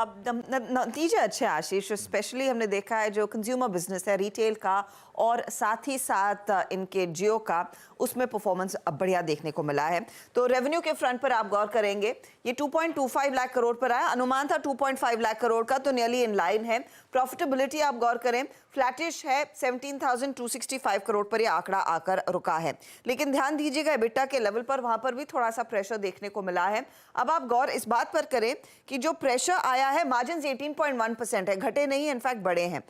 अब नतीजे अच्छे आशीष, स्पेशली हमने देखा है जो कंज्यूमर बिजनेस है रिटेल का और साथ ही साथ इनके जियो का, उसमें परफॉर्मेंस अब बढ़िया देखने को मिला है। तो रेवेन्यू के फ्रंट पर आप गौर करेंगे, ये 2.25 लाख करोड़ पर आया, अनुमान था 2.5 लाख करोड़ का, तो नियरली इन लाइन है। प्रॉफिटेबिलिटी आप गौर करें फ्लैटिश है, 17,265 करोड़ पर यह आंकड़ा आकर रुका है। लेकिन ध्यान दीजिएगा एबिटा के लेवल पर वहां पर भी थोड़ा सा प्रेशर देखने को मिला है। अब आप गौर इस बात पर करें कि जो प्रेशर आया है, मार्जिन 18.1% है, घटे नहीं, इनफैक्ट बढ़े हैं।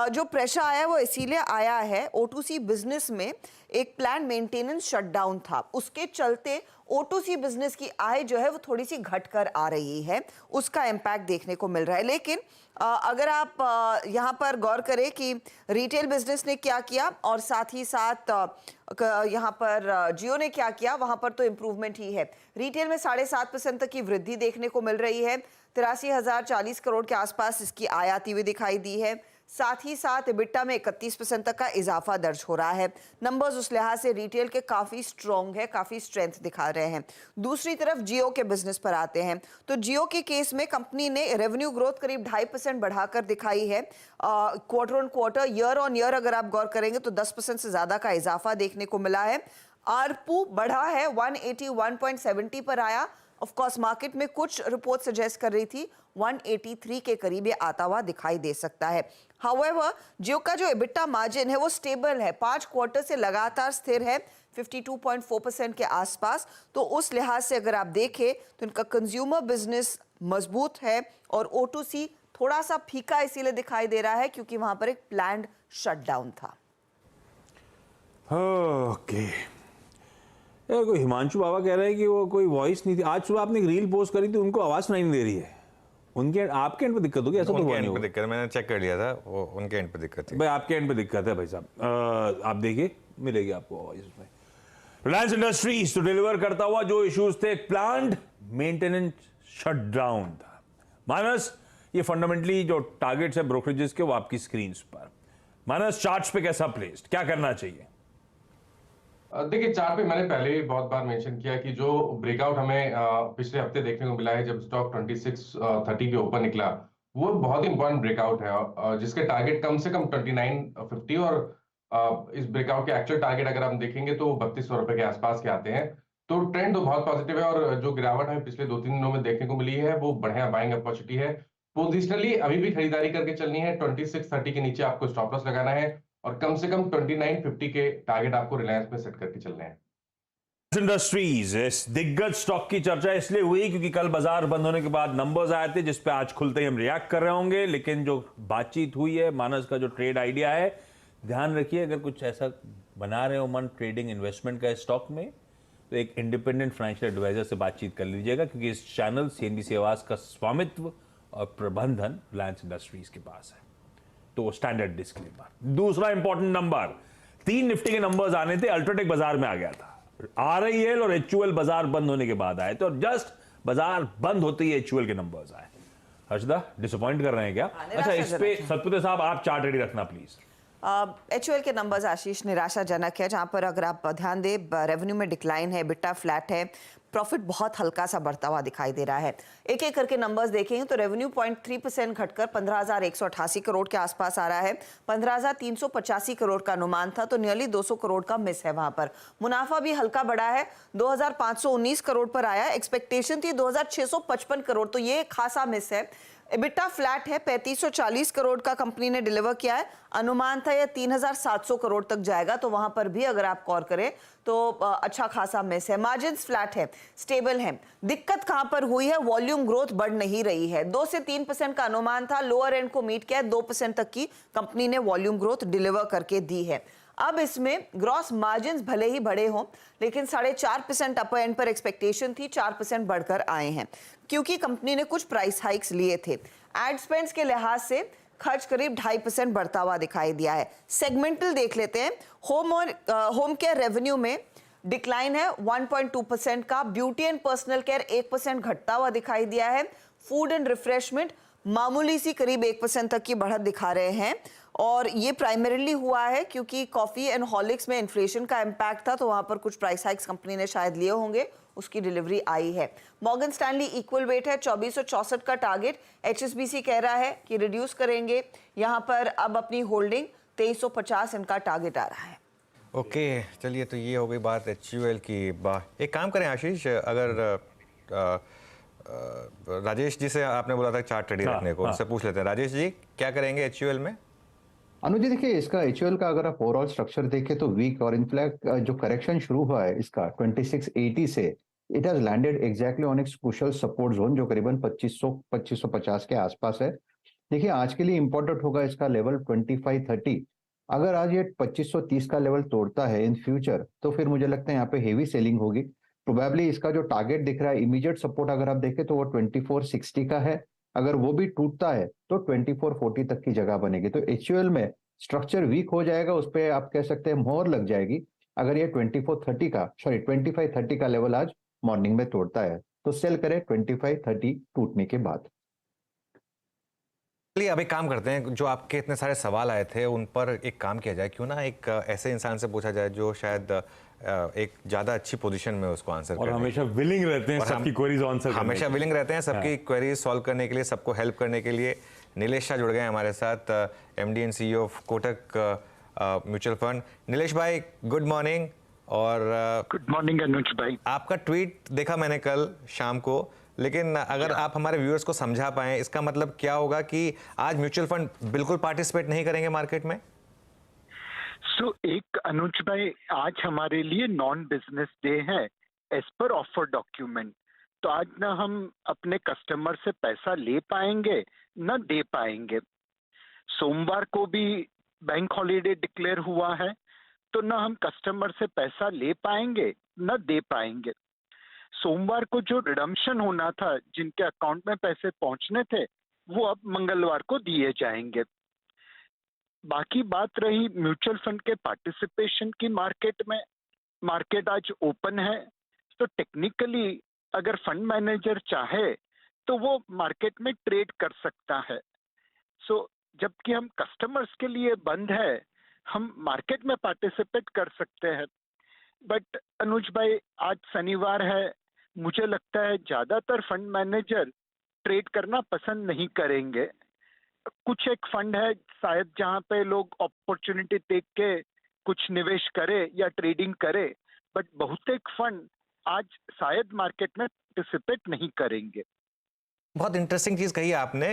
जो प्रेशर आया है वो इसीलिए आया है, O2C बिजनेस में एक प्लान मेंटेनेंस शटडाउन था, उसके चलते O2C बिजनेस की आय जो है वो थोड़ी सी घटकर आ रही है, उसका इम्पैक्ट देखने को मिल रहा है। लेकिन अगर आप यहाँ पर गौर करें कि रिटेल बिजनेस ने क्या किया और साथ ही साथ यहाँ पर जियो ने क्या किया, वहां पर तो इम्प्रूवमेंट ही है। रिटेल में 7.5% तक की वृद्धि देखने को मिल रही है, 83,040 करोड़ के आसपास इसकी आय आती हुई दिखाई दी है। साथ ही साथ एबिटा में 31% तक का इजाफा दर्ज हो रहा है। नंबर्स उस लिहाज से रिटेल के काफी स्ट्रॉन्ग है, काफी स्ट्रेंथ दिखा रहे हैं। दूसरी तरफ जियो के बिजनेस पर आते हैं, तो जियो के केस में कंपनी ने रेवेन्यू ग्रोथ करीब 2.5% बढ़ाकर दिखाई है। Quarter on quarter, year on year अगर आप गौर करेंगे तो 10% से ज्यादा का इजाफा देखने को मिला है। आरपू बढ़ा है, 181.70 पर आया। ऑफ कोर्स मार्केट में कुछ रिपोर्ट सजेस्ट कर रही थी 183 के करीब ये आता हुआ दिखाई दे सकता है। हाउएवर जियो का जो एबिटा मार्जिन है वो स्टेबल है, 5 क्वार्टर से लगातार स्थिर है 52.4% के आसपास। तो उस लिहाज से अगर आप देखें तो इनका कंज्यूमर बिजनेस मजबूत है और O2C थोड़ा सा फीका इसीलिए दिखाई दे रहा है क्योंकि वहां पर एक प्लान्ड शटडाउन था। ओके कोई हिमांशु बाबा कह रहे हैं कि वो कोई वॉइस नहीं थी। आज सुबह आपने एक रील पोस्ट करी थी, उनको आवाज सुनाई नहीं दे रही है। उनके आपके एंड पे दिक्कत होगी? ऐसा तो हुआ नहीं? दिक्कत मैंने चेक कर लिया था, वो उनके एंड पे दिक्कत थी। भाई आपके एंड पे दिक्कत है भाई साहब, आप देखिए मिलेगी आपको आवाज उसमें। रिलायंस इंडस्ट्रीज तो डिलीवर करता हुआ जो इश्यूज थे, प्लान्ड मेंटेनेंस शटडाउन था। माइनस ये फंडामेंटली जो टारगेट्स है ब्रोकरेजेस के वो आपकी स्क्रीन पर। माइनस चार्ट्स पे कैसा प्लेस्ड, क्या करना चाहिए? देखिए चार्ट पे मैंने पहले भी बहुत बार मेंशन किया कि जो ब्रेकआउट हमें पिछले हफ्ते देखने को मिला है जब स्टॉक 2630 के ऊपर निकला, वो बहुत इंपॉर्टेंट ब्रेकआउट है जिसके टारगेट कम से कम 2950 और इस ब्रेकआउट के एक्चुअल टारगेट अगर हम देखेंगे तो 3200 रुपए के आसपास के आते हैं। तो ट्रेंड तो बहुत पॉजिटिव है और जो गिरावट हमें पिछले 2-3 दिनों में देखने को मिली है वो बढ़िया बाइंग अपॉर्चुनिटी है। पोजिशनली अभी भी खरीदारी करके चलनी है, 2630 के नीचे आपको स्टॉप लॉस लगाना है और कम से कम 2950 के टारगेट आपको रिलायंस में सेट करके चलने हैं। इंडस्ट्रीज इस दिग्गज स्टॉक की चर्चा इसलिए हुई क्योंकि कल बाजार बंद होने के बाद नंबर्स आए थे जिस पे आज खुलते ही हम रिएक्ट कर रहे होंगे। लेकिन जो बातचीत हुई है, मानस का जो ट्रेड आइडिया है, ध्यान रखिए अगर कुछ ऐसा बना रहे हो मन ट्रेडिंग इन्वेस्टमेंट का स्टॉक में, तो एक इंडिपेंडेंट फाइनेंशियल एडवाइजर से बातचीत कर लीजिएगा क्योंकि इस चैनल CNBC आवाज का स्वामित्व और प्रबंधन रिलायंस इंडस्ट्रीज के पास है। तो स्टैंडर्ड डिस्क्लेमर। दूसरा इंपॉर्टेंट नंबर, 3 निफ्टी के नंबर्स आने थे, अल्ट्राटेक बाजार में आ गया था। RIL और HUL बाजार बंद होने के बाद आए थे और जस्ट बाजार बंद होते ही HUL के नंबर्स आए। हर्षदा डिसअपॉइंट कर रहे हैं क्या? अच्छा, इस पे सतपुते साहब आप चार्ट रेडी रखना प्लीज। HUL के नंबर्स आशीष निराशाजनक है, जहां पर अगर आप ध्यान दें रेवेन्यू में डिक्लाइन है, बिट्टा फ्लैट है, प्रॉफिट बहुत हल्का सा बढ़ता हुआ दिखाई दे रहा है। एक एक करके नंबर्स देखेंगे तो रेवेन्यू 0.3% घटकर 15,188 करोड़ के आसपास आ रहा है। 15,385 करोड़ का अनुमान था, तो नियरली 200 करोड़ का मिस है वहां पर। मुनाफा भी हल्का बढ़ा है, 2,519 करोड़ पर आया, एक्सपेक्टेशन थी 2,655 करोड़, तो ये खासा मिस है। एबिटा फ्लैट है, 3540 करोड़ का कंपनी ने डिलीवर किया है, अनुमान था यह 3,700 करोड़ तक जाएगा, तो वहां पर भी अगर आप गौर करें तो अच्छा खासा मिस है। मार्जिन्स फ्लैट है, स्टेबल है। दिक्कत कहां पर हुई है? वॉल्यूम ग्रोथ बढ़ नहीं रही है। 2 से 3% का अनुमान था, लोअर एंड को मीट किया, 2% तक की कंपनी ने वॉल्यूम ग्रोथ डिलीवर करके दी है। अब इसमें ग्रॉस मार्जिन्स भले ही बढ़े हों, लेकिन 4.5% अपर एंड पर एक्सपेक्टेशन थी, 4% बढ़कर आए हैं क्योंकि कंपनी ने कुछ प्राइस हाइक्स लिए थे। एड स्पेंड्स के लिहाज से खर्च करीब 2.5% बढ़ता हुआ दिखाई दिया है। सेगमेंटल देख लेते हैं। होम और होम केयर रेवेन्यू में डिक्लाइन है 1.2% का, ब्यूटी एंड पर्सनल केयर 1% घटता हुआ दिखाई दिया है। फूड एंड रिफ्रेशमेंट मामूली सी करीब 1% तक की बढ़त दिखा रहे हैं और ये प्राइमरीली हुआ है क्योंकि कॉफी एंड हॉर्लिक्स में इन्फ्लेशन का इम्पैक्ट था, तो वहां पर कुछ प्राइस हाइक्स कंपनी ने शायद लिए होंगे, उसकी डिलीवरी आई है। मॉर्गन स्टैनली इक्वल वेट है 2464 का टारगेट, HSBC कह रहा है कि रिड्यूस करेंगे, यहाँ पर अब अपनी होल्डिंग 2350 इनका टारगेट आ रहा है। ओके चलिए, तो ये हो गई बात HUL की। एक काम करें आशीष, अगर राजेश जी से आपने बोला था चार्ट रेडी रखने को, उनसे पूछ लेते हैं। राजेश जी क्या करेंगे HUL में? अनुज जी देखिए, इसका HUL का अगर आप ओवरऑल स्ट्रक्चर देखें तो वीक, और इनफैक्ट जो करेक्शन शुरू हुआ है इसका 2680 से, it has landed exactly on एक क्रूशियल सपोर्ट जोन जो करीबन 2550 के आसपास है। देखिए आज के लिए इंपॉर्टेंट होगा इसका लेवल 2530। अगर आज ये 2530 का लेवल तोड़ता है इन फ्यूचर, तो फिर मुझे लगता है यहाँ पे हेवी सेलिंग होगी। प्रोबेबली इसका जो टारगेट दिख रहा है, इमीडिएट सपोर्ट अगर आप देखें तो वो 2460 का है। अगर वो भी टूटता है तो 2440 तक की जगह बनेगी। तो HUL में स्ट्रक्चर वीक हो जाएगा, उस पर आप कह सकते हैं मोहर लग जाएगी अगर ये 2530 का लेवल आज मॉर्निंग में तोड़ता है, तो सेल करें 2530 टूटने के बाद। चलिए अब एक काम करते हैं, जो आपके इतने सारे सवाल आए थे उन पर एक काम किया जाए। क्यों ना एक ऐसे इंसान से पूछा जाए जो शायद एक ज्यादा अच्छी पोजीशन में उसको आंसर और हमेशा विलिंग रहते हैं सबकी क्वेरीज आंसर करने हमेशा विलिंग रहते हैं सबकी क्वेरीज सॉल्व करने के लिए, सबको हेल्प करने के लिए। नीलेश शाह जुड़ गए हमारे साथ, MD and CEO of Kotak mutual fund. Nilesh भाई गुड मॉर्निंग। और गुड मॉर्निंग अनुज भाई। आपका ट्वीट देखा मैंने कल शाम को, लेकिन अगर आप हमारे व्यूअर्स को समझा पाएं इसका मतलब क्या होगा कि आज म्यूचुअल फंड बिल्कुल पार्टिसिपेट नहीं करेंगे मार्केट में? एक अनुज भाई, आज हमारे लिए नॉन बिजनेस डे है एज पर ऑफर डॉक्यूमेंट। तो आज ना हम अपने कस्टमर से पैसा ले पाएंगे न दे पाएंगे। सोमवार को भी बैंक हॉलीडे डिक्लेयर हुआ है, तो ना हम कस्टमर से पैसा ले पाएंगे न दे पाएंगे। सोमवार को जो रिडम्पशन होना था, जिनके अकाउंट में पैसे पहुंचने थे, वो अब मंगलवार को दिए जाएंगे। बाकी बात रही म्यूचुअल फंड के पार्टिसिपेशन की मार्केट में, मार्केट आज ओपन है, तो टेक्निकली अगर फंड मैनेजर चाहे तो वो मार्केट में ट्रेड कर सकता है। जबकि हम कस्टमर्स के लिए बंद है, हम मार्केट में पार्टिसिपेट कर सकते हैं। बट अनुज भाई, आज शनिवार है, मुझे लगता है ज्यादातर फंड मैनेजर ट्रेड करना पसंद नहीं करेंगे। कुछ एक फंड है शायद जहां पे लोग अपॉर्चुनिटी देख के कुछ निवेश करे या ट्रेडिंग करे, बट बहुतेक फंड आज शायद मार्केट में पार्टिसिपेट नहीं करेंगे। बहुत इंटरेस्टिंग चीज कही आपने।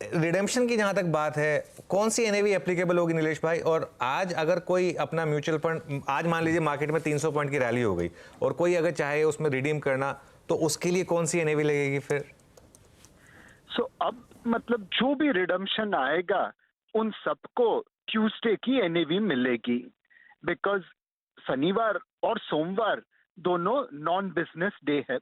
रिडेम्पशन की जहां तक बात है, कौन सी NAV एप्लीकेबल होगी नीलेश भाई? और आज अगर कोई अपना म्यूचुअल फंड, आज मान लीजिए मार्केट में 300 पॉइंट की रैली हो गई और कोई अगर चाहे उसमें रिडीम करना, तो उसके लिए कौन सी NAV लगेगी फिर? अब मतलब जो भी रिडम्पशन आएगा उन सबको ट्यूसडे की NAV मिलेगी, बिकॉज शनिवार और सोमवार दोनों नॉन बिजनेस डे है,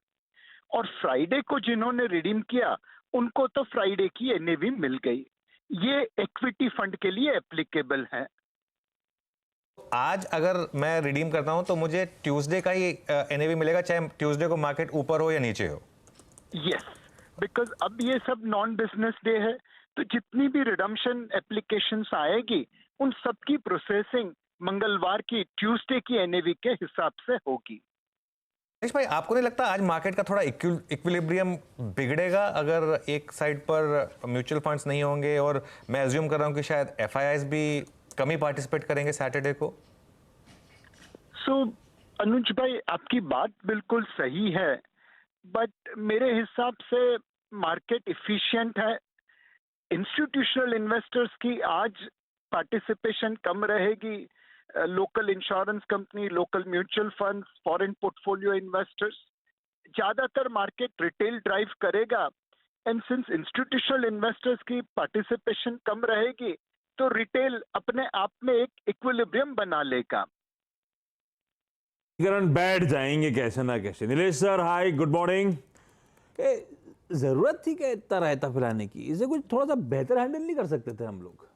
और फ्राइडे को जिन्होंने रिडीम किया उनको तो फ्राइडे की NAV मिल गई। ये इक्विटी फंड के लिए एप्लीकेबल है। आज अगर मैं रिडीम करता हूं तो मुझे ट्यूसडे का ही NAV मिलेगा, चाहे ट्यूसडे को मार्केट ऊपर हो या नीचे हो? यस, बिकॉज अब ये सब नॉन बिजनेस डे है, तो जितनी भी रिडम्पशन एप्लीकेशंस आएगी उन सब की प्रोसेसिंग मंगलवार की ट्यूसडे की NAV के हिसाब से होगी। भाई, आपको नहीं लगता आज मार्केट का थोड़ा इक्विलिब्रियम बिगड़ेगा अगर एक साइड पर म्यूचुअल फंड्स नहीं होंगे? और मैं अज्यूम कर रहा हूं कि शायद FIIs भी कम ही पार्टिसिपेट करेंगे सैटरडे को। अनुज भाई, आपकी बात बिल्कुल सही है, बट मेरे हिसाब से मार्केट इफिशिएंट है। इंस्टीट्यूशनल इन्वेस्टर्स की आज पार्टिसिपेशन कम रहेगी। Local insurance company, local mutual funds, foreign portfolio investors, ज्यादातर मार्केट रिटेल ड्राइव करेगा। एंड सिंस इंस्टीट्यूशनल इन्वेस्टर्स की पार्टिसिपेशन कम रहेगी, तो रिटेल अपने आप में एक इक्विलिब्रियम बना लेगा। बैठ जाएंगे कैसे ना कैसे। Nilesh sir hi, good morning. जरूरत थी क्या इतना रायता फैलाने की? इसे कुछ थोड़ा सा बेहतर हैंडल नहीं कर सकते थे हम लोग?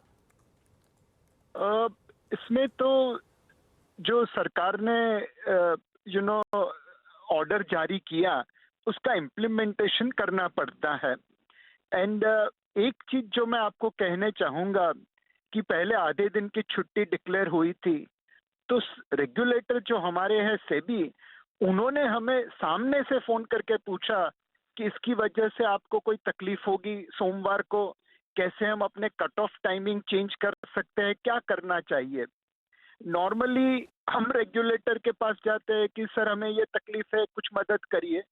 इसमें तो जो सरकार ने ऑर्डर जारी किया उसका इम्प्लीमेंटेशन करना पड़ता है। एंड एक चीज जो मैं आपको कहने चाहूंगा कि पहले आधे दिन की छुट्टी डिक्लेयर हुई थी, तो रेगुलेटर जो हमारे हैं सेबी, उन्होंने हमें सामने से फोन करके पूछा कि इसकी वजह से आपको कोई तकलीफ होगी सोमवार को, कैसे हम अपने कट ऑफ टाइमिंग चेंज कर सकते हैं, क्या करना चाहिए। नॉर्मली हम रेगुलेटर के पास जाते हैं कि सर हमें ये तकलीफ है, कुछ मदद करिए।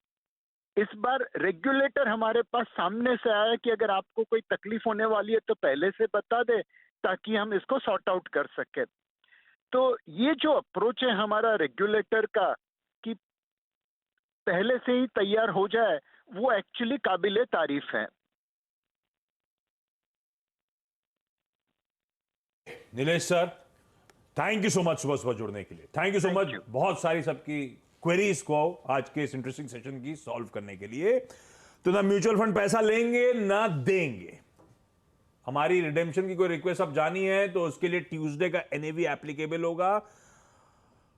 इस बार रेगुलेटर हमारे पास सामने से आया कि अगर आपको कोई तकलीफ होने वाली है तो पहले से बता दे ताकि हम इसको सॉर्ट आउट कर सके। तो ये जो अप्रोच है हमारा रेगुलेटर का कि पहले से ही तैयार हो जाए, वो एक्चुअली काबिले तारीफ है। Nilesh sir, thank you so much सुबह सुबह जुड़ने के लिए। थैंक यू सो मच, बहुत सारी सबकी क्वेरीज को आज के इस इंटरेस्टिंग सेशन की सॉल्व करने के लिए। तो ना म्यूचुअल फंड पैसा लेंगे ना देंगे। हमारी रिडेम्पशन की कोई रिक्वेस्ट अब जानी है तो उसके लिए ट्यूसडे का एनएवी एप्लीकेबल होगा।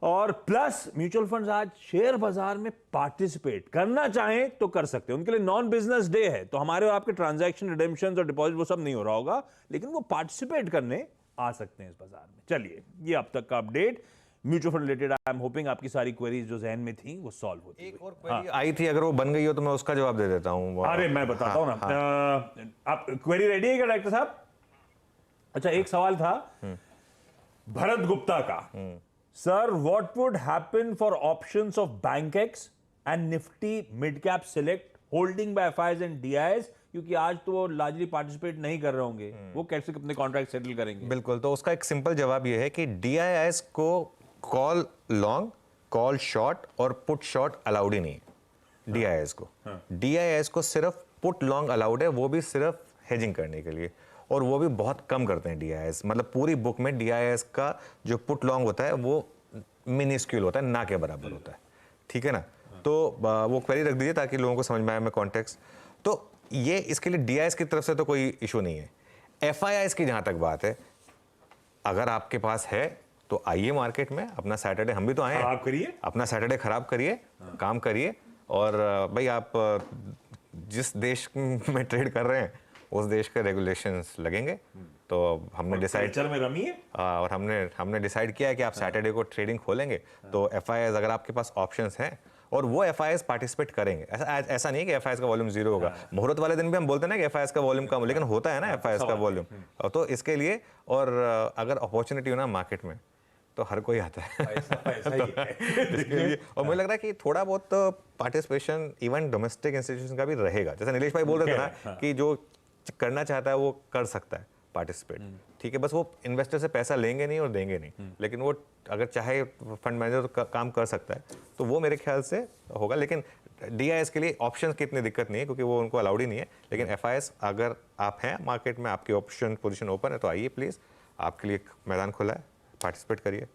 और प्लस म्यूचुअल फंड्स आज शेयर बाजार में पार्टिसिपेट करना चाहें तो कर सकते हैं। उनके लिए नॉन बिजनेस डे है तो हमारे और आपके ट्रांजैक्शन, रिडेम्पशन और डिपॉजिट वो सब नहीं हो रहा होगा, लेकिन वो पार्टिसिपेट करने आ सकते हैं इस बाजार में। चलिए, ये अब तक का update mutual fund related. I am hoping आपकी सारी क्वेरीज जो जहन में थी वो सॉल्व होती। एक और क्वेरी आई थी, अगर वो बन गई हो तो मैं उसका जवाब दे देता हूँ। अरे मैं बताता हूँ ना। आप क्वेरी रेडी है क्या डायरेक्टर साहब? अच्छा, एक सवाल था भरत गुप्ता का। Sir, what would happen for options of Bankex and Nifty mid cap select holding bye FIIs and DIIs, क्योंकि आज तो वो लार्जली पार्टिसिपेट नहीं कर रहे होंगे, वो कैसे अपने कॉन्ट्रैक्ट सेटल करेंगे? बिल्कुल, तो उसका एक सिंपल जवाब ये है कि डीआईआईज को कॉल लॉन्ग, कॉल शॉर्ट और पुट शॉर्ट अलाउड ही नहीं है डीआईआईज को। डीआईआईज को सिर्फ पुट लॉन्ग अलाउड है, वो भी सिर्फ हेजिंग करने के लिए, और वो भी बहुत कम करते हैं डीआईआईज। मतलब पूरी बुक में डीआईआईज का जो पुट लॉन्ग होता है वो मिनिस्क्यूल होता है, ना के बराबर होता है। ठीक है ना? तो वो क्वेरी रख दीजिए ताकि लोगों को समझ में आए मैं कॉन्टेक्स्ट। तो ये इसके लिए डीआईआईज की तरफ से तो कोई इशू नहीं है। एफआईआईज की जहां तक बात है, अगर आपके पास है तो आइए मार्केट में, अपना सैटरडे, हम भी तो आए हैं, खराब करिए, अपना सैटरडे खराब करिए, काम करिए। और भाई आप जिस देश में ट्रेड कर रहे हैं उस देश के रेगुलेशंस लगेंगे। तो हमने डिसाइड में रमिए, और हमने डिसाइड किया है कि आप सैटरडे को ट्रेडिंग खोलेंगे। तो एफआईआईज अगर आपके पास ऑप्शंस हैं और वो एफआईआईज पार्टिसिपेट करेंगे, ऐसा नहीं है कि एफआईआईज का वॉल्यूम जीरो होगा। मुहूर्त वाले दिन भी हम बोलते हैं ना कि एफआईआईज का वॉल्यूम कम, लेकिन होता है ना एफआईआईज का वॉल्यूम। तो इसके लिए, और अगर अपॉर्चुनिटी हो ना मार्केट में तो हर कोई आता है। इसके लिए, और मुझे लग रहा है कि थोड़ा बहुत पार्टिसिपेशन इवन डोमेस्टिक इंस्टीट्यूशन का भी रहेगा। जैसे नीलेश भाई बोल रहे थे ना कि जो करना चाहता है वो कर सकता है पार्टिसिपेट। ठीक है, बस वो इन्वेस्टर से पैसा लेंगे नहीं और देंगे नहीं, लेकिन वो अगर चाहे फंड मैनेजर तो काम कर सकता है, तो वो मेरे ख्याल से होगा। लेकिन डीआईएस के लिए ऑप्शन की इतनी दिक्कत नहीं है क्योंकि वो उनको अलाउड ही नहीं है। लेकिन एफआईएस अगर आप हैं मार्केट में, आपकी ऑप्शन पोजीशन ओपन है, तो आइए प्लीज, आपके लिए मैदान खुला है, पार्टिसिपेट करिए।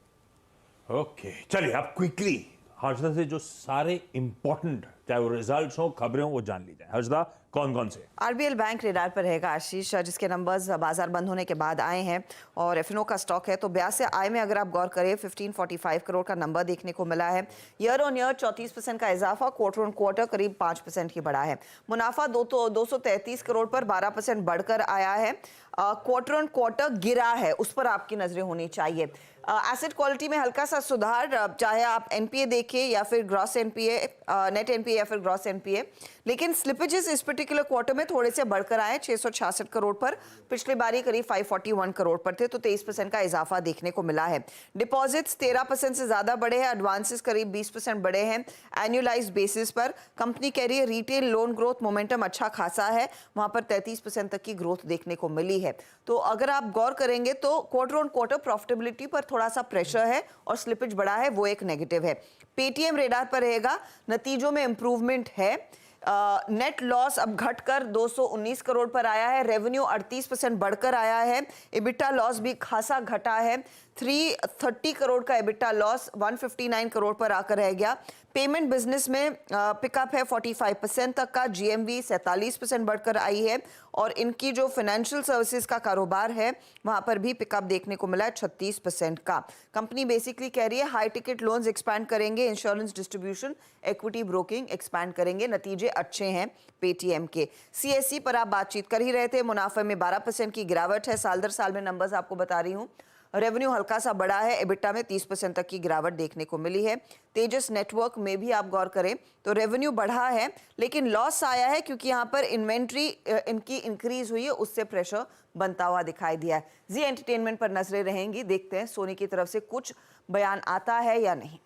ओके, चलिए अब क्विकली हर्षदा से जो सारे इंपॉर्टेंट, चाहे वो रिजल्ट्स हो, खबरें हो, वो जान ली जाए। हर्षदा, कौन कौन से? आरबीएल बैंक रेडार पर रहेगा आशीष, जिसके नंबर्स बाजार बंद होने के बाद आए हैं और एफएनओ का स्टॉक है। तो ब्याज से आय में अगर आप गौर करें 1545 करोड़ का नंबर देखने को मिला है। ईयर ऑन ईयर 34% का इजाफा, क्वार्टर ऑन क्वार्टर करीब 5% ही बढ़ा है। मुनाफा 233 करोड़ पर 12% बढ़कर आया है। क्वार्टर ऑन क्वार्टर गिरा है, उस पर आपकी नजरें होनी चाहिए। एसेट क्वालिटी में हल्का सा सुधार, चाहे आप एनपीए देखें या फिर ग्रॉस एनपीए, नेट एनपीए या फिर ग्रॉस एनपीए, लेकिन स्लिपेजेस इस पर्टिकुलर क्वार्टर में थोड़े से बढ़कर आए 666 करोड़ पर। पिछली बारी करीब 541 करोड़ पर थे, तो 23% का इजाफा देखने को मिला है। डिपॉजिट्स 13% से ज्यादा बढ़े हैं, एडवांसेस करीब 20% बढ़े हैं एनुअलाइज्ड बेसिस पर। कंपनी कह रही है रिटेल लोन ग्रोथ मोमेंटम अच्छा खासा है, वहां पर 33% तक की ग्रोथ देखने को मिली है। तो अगर आप गौर करेंगे तो क्वार्टर ऑन क्वार्टर प्रॉफिटेबिलिटी पर थोड़ा सा प्रेशर है और स्लिपेज बढ़ा है, वो एक नेगेटिव है। पेटीएम रेडार पर रहेगा, नतीजों में इंप्रूवमेंट है। नेट लॉस अब घटकर 219 करोड़ पर आया है, रेवेन्यू 38% बढ़कर आया है, इबिटा लॉस भी खासा घटा है, 330 करोड़ का इबिटा लॉस 159 करोड़ पर आकर रह गया। पेमेंट बिजनेस में पिकअप है 45% तक का, जीएमवी 47% बढ़कर आई है, और इनकी जो फाइनेंशियल सर्विसेज का कारोबार है वहां पर भी पिकअप देखने को मिला है 36% का। कंपनी बेसिकली कह रही है हाई टिकट लोन्स एक्सपैंड करेंगे, insurance distribution, equity broking expand करेंगे। नतीजे अच्छे हैं पेटीएम के। सीएससी पर आप बातचीत कर ही रहे थे, मुनाफे में 12% की गिरावट है, साल दर साल में नंबर्स आपको बता रही हूँ। रेवेन्यू हल्का सा बढ़ा है, एबिटा में 30% तक की गिरावट देखने को मिली है। तेजस नेटवर्क में भी आप गौर करें तो रेवेन्यू बढ़ा है लेकिन लॉस आया है क्योंकि यहाँ पर इन्वेंट्री इनकी इंक्रीज हुई है, उससे प्रेशर बनता हुआ दिखाई दिया है। जी एंटरटेनमेंट पर नजरें रहेंगी, देखते हैं सोनी की तरफ से कुछ बयान आता है या नहीं।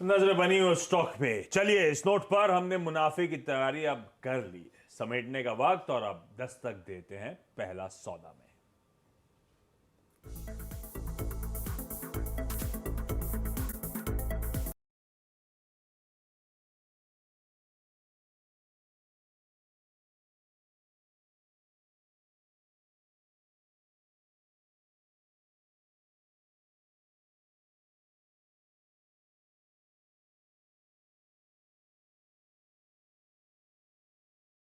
नजर बनी उस स्टॉक में। चलिए, इस नोट पर हमने मुनाफे की तैयारी अब कर ली है, समेटने का वक्त, और अब दस्तक देते हैं पहला सौदा में।